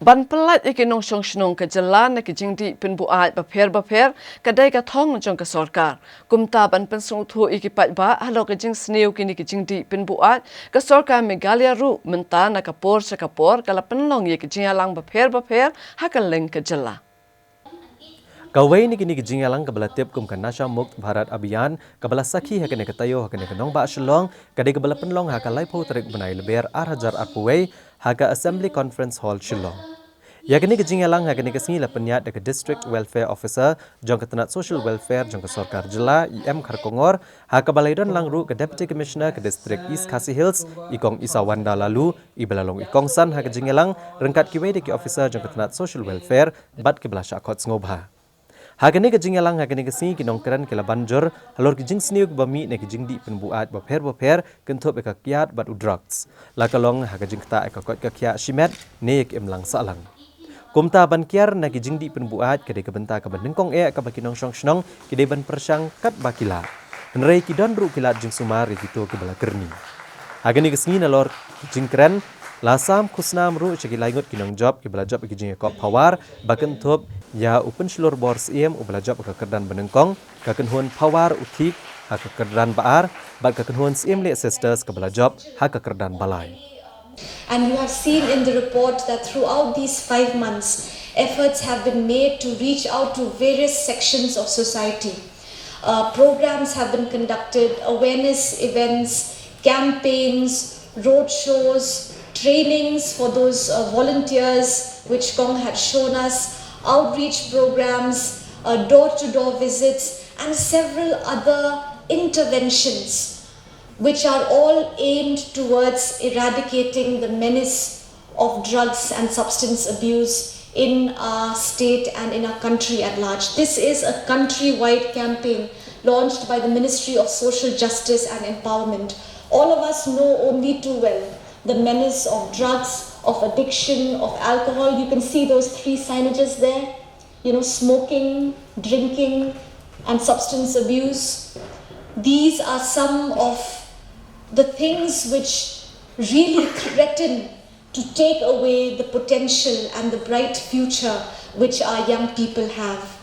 Ban pelat ikinong song ke jalan ke Jingdih Pynbuaid bapher kadai ka thong jong ke Sorkar. Kumta ban Pynsngewthuh iki Paidbah halor ke Jingsniew kini ke Jingdih Pynbuaid ke Sorkar Meghalaya ru menta na kapor kala penlong ye ke Jingalang bapher hakaleng ke jala. Kawai ni kini Jingalang kabala tiap kum kan Nasha Mukt Bharat Abhiyan kabala sakhi hakane katayo hakane kanong ba Shillong kadai kabala penlong hakalai pau tarik benai leber 8,000 arpuwei haka Assembly Conference Hall Shillong. Yakni ke Jingalang hakane ke singila penyat ke District Welfare Officer jong ketenat Social Welfare jong ke Sorkar Jela IM Kharkongor haka balaidon langru ke Deputy Commissioner ke District East Khasi Hills ikong Isawanda lalu ibalalong ikong san haka Jingalang rengkat kiwai de ke officer jong ketenat Social Welfare bat ke belasha khot ngobha. Hagani ke Jingalang hagani ke sing kinong keran ke banjur halor ke Jingsniew ke bami ne ke Jingdih Pynbuaid bapher kentup eka kiat bat udrugs lakalong haga jingta eka kot ke kiat shimet ne ke emlang salang kumta ban kiar na ke Jingdih Pynbuaid ke de ke benta ke bandengkong ke bakinong shnong ke de ban persang kat bakila nrei ki don ru kilat jingsumar itu ke bala kerni hagani ke sing halor jingkren lasam khusnam ru chegi laingot kinong job ke bala job ke jing kop pawar bakentup ya upen shlur bors iem ubala job ke kerdan benengkong ka kenhun pawar utik ha ke kerdan baar bat ka kenhun iem le sisters ke bala job ha ke kerdan balai. And you have seen in the report that throughout these 5 months efforts have been made to reach out to various sections of society. Programs have been conducted, awareness events, campaigns, road shows, trainings for those volunteers which Kong had shown us, outreach programs, door-to-door visits and several other interventions which are all aimed towards eradicating the menace of drugs and substance abuse in our state and in our country at large. This is a country-wide campaign launched by the Ministry of Social Justice and Empowerment. All of us know only too well the menace of drugs, of addiction, of alcohol. You can see those 3 signages there, smoking, drinking and substance abuse. These are some of the things which really threaten to take away the potential and the bright future which our young people have.